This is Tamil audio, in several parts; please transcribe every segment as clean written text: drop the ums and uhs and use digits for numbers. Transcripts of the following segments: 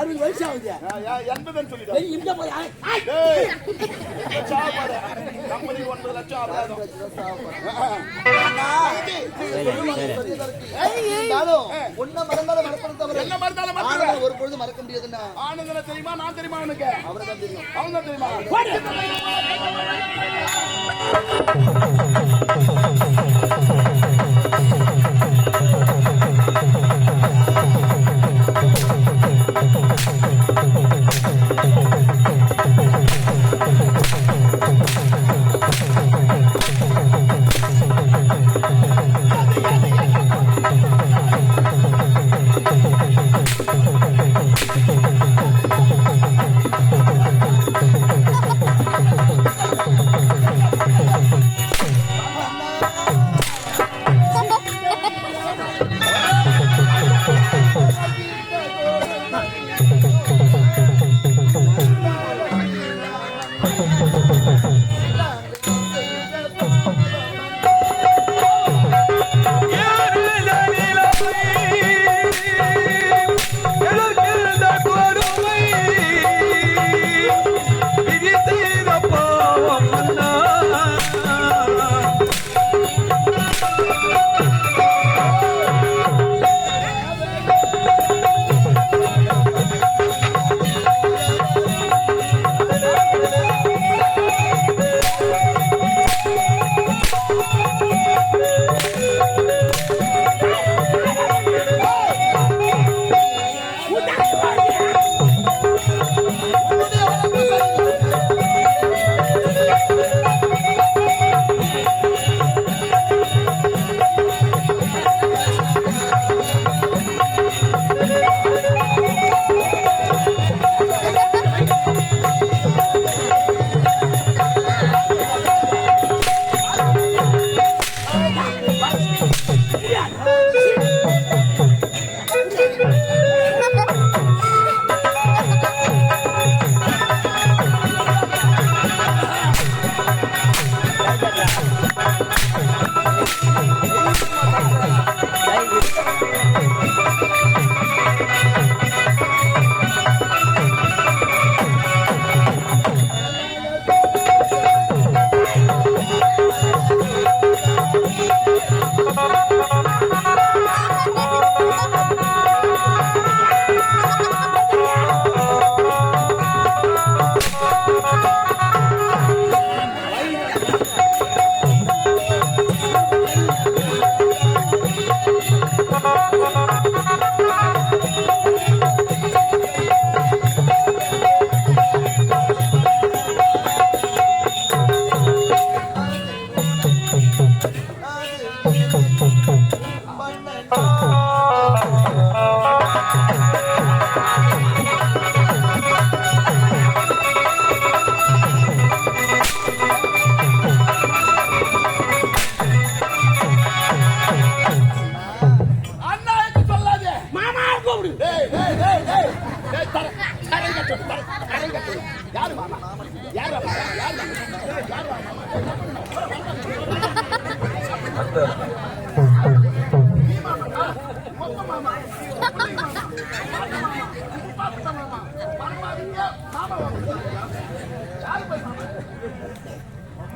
60 வயசு ஆகுது. 80 சொல்லிட்டேன். இந்த போய் கம்பெனி 9 லட்சம் ஆகும். ஒன்ன மறந்தாலும் மறப்பது என்ன மறந்தாலும் ஒரு பொழுது மறக்க முடியாதுன்னா ஆனந்தன தெரியுமா? நான் தெரியுமா? அவனுக்கு அவர்தான் தெரியும். அவன் தான் தெரியுமா?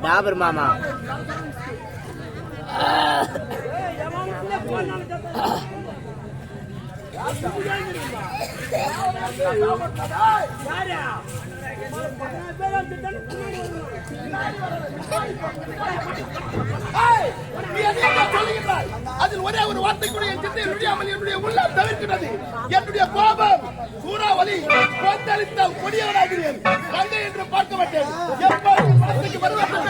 டாபர் மாமா அதில் ஒரே ஒரு வார்த்தை கூட என் சிந்தை நுழையாமல் என்னுடைய உள்ளம் தவிர்க்கிறது. என்னுடைய கோபம் சூறாவளி கொந்தளித்தால் கொடியவனாகிறேன். கங்கை என்று பார்க்க மாட்டேன். எப்போது வருவார்கள்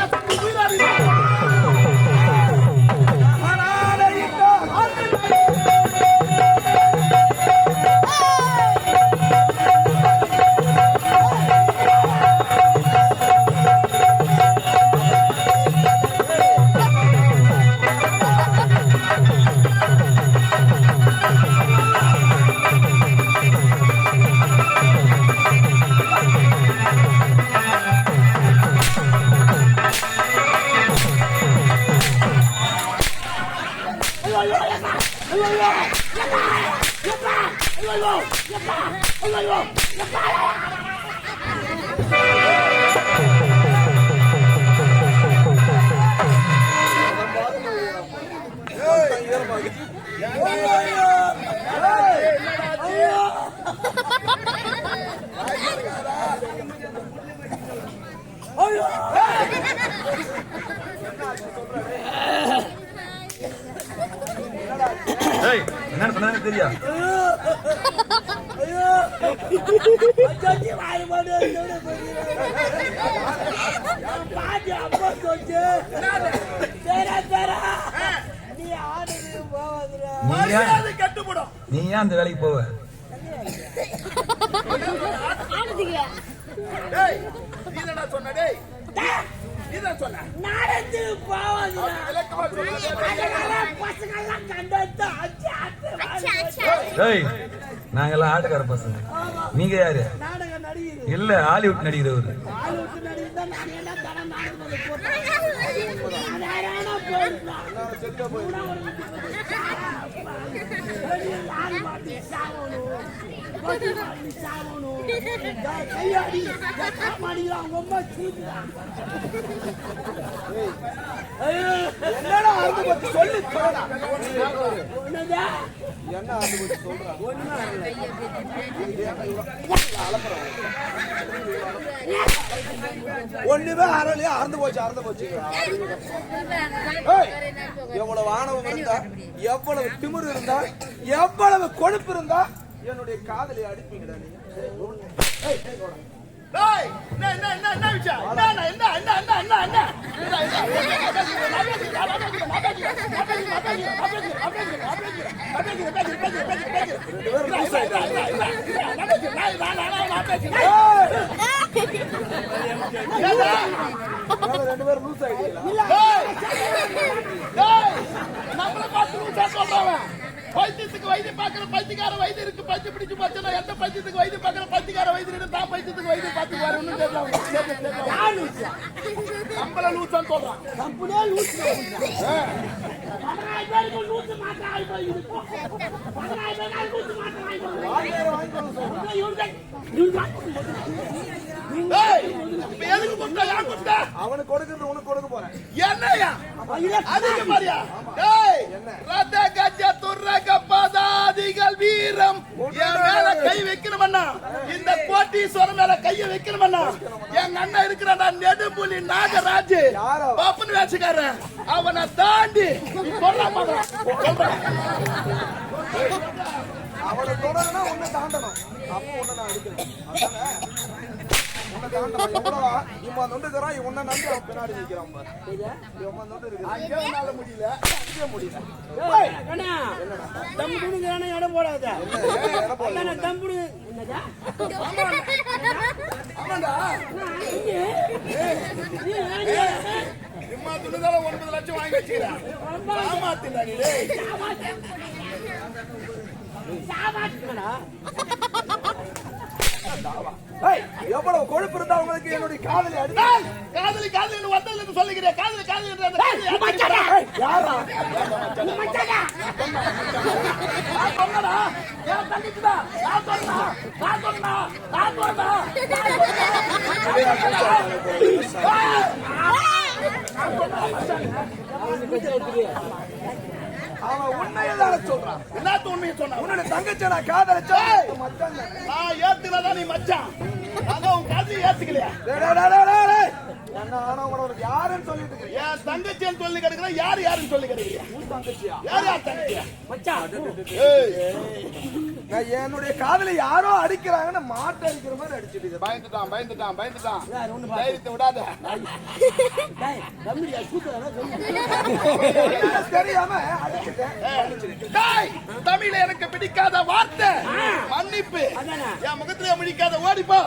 என்ன சொன்னாங்க தெரியா? நீ ஏன் அந்த வேலைக்கு போவ? சொன்ன நாங்கெல்லாம் ஆட்டக்கார பசங்க. நீங்க யாரு? இல்ல ஹாலிவுட் நடிக்கிறவரு. என்னடா அறுந்து போச்சு சொல்லி என்ன ஒண்ணுமே அறலையா அறந்து போச்சு எவ்வளவு ஆணவம் இருந்தா, எவ்வளவு திமிரு இருந்தா, எவ்வளவு கொழுப்பு இருந்தா என்னுடைய காதலை அடிப்பீங்கடா நீ. ரெண்டு பேரும் லூஸ் ஆயிட்டீங்களா? நம்மள பார்த்து லூசா சொல்றாங்க. பைத்தியத்துக்கு வைத்தியம் பார்க்கிற பைத்தியக்கார வைத்தியம் இருக்கு. பைத்தி பிடிச்சு பார்த்தா எந்த பைத்தியத்துக்கு வைத்தியம் பார்க்கிற பைத்தியக்கார வைத்தியம் தான் பைத்தியத்துக்கு வைத்தியம் பார்த்து வர ஒன்றும் தெரியல. நம்மள லூசான்னு சொல்றான். நம்மளே லூஸ் அவனுக்கு கொடுக்கிறது உனக்கு கொடுக்க போறேன். என்னையா அதிக மாதிரியா? வீரம் என் மேல கை வைக்கணும்னா, இந்த கோட்டீஸ்வரன் மேல கைய வைக்கணும்னா, எங்க அண்ணன் இருக்கிறான் நெடும்புலி நாகராஜ் பாப்பன் வேஷக்காரன். அவனை தாண்டி அவனை தொடரனா உன்னை தாண்டணும். அப்போ உன்னை நான் அடிக்கணும். உன்னை நம்பி அவன் பின்னாடி நிற்கிறான். இடம் போடாத சும்மா துணிதால 9 லட்சம் வாங்கி வச்சுக்கிறேன். எவ்வளவு கொழுப்பு இருந்தா உங்களுக்கு என்னுடைய காதலி காதலி காதலி வந்ததுல சொல்லுகிறேன். காதலி காதலி அவன் உண்மையதான சொல்றான். என்னத்த உண்மையை சொன்னா? உன்னுடைய தங்கச்சி நான் காதலிச்சா நான் ஏத்துக்கலதான் நீ மச்சான். அதான் உன் காதலி ஏத்துக்கலையா? யாருன்னு சொல்லிட்டு என் தங்கச்சின்னு சொல்லி கிடைக்கிறேன். யாருன்னு சொல்லி கிடைக்கிறேன்? உன் தங்கச்சியா? யார் தங்கச்சியா? என்னுடைய காதலை யாரோ அடிக்கிறாங்கன்னு மாட்டு அடிக்கிற மாதிரி அடிச்சுட்டு பயந்துட்டான். தைரியத்தை விடாத. தெரியாம தமிழ எனக்கு பிடிக்காத வார்த்தை மன்னிப்பு. என் முகத்திலே பிடிக்காத ஓடிப்போ.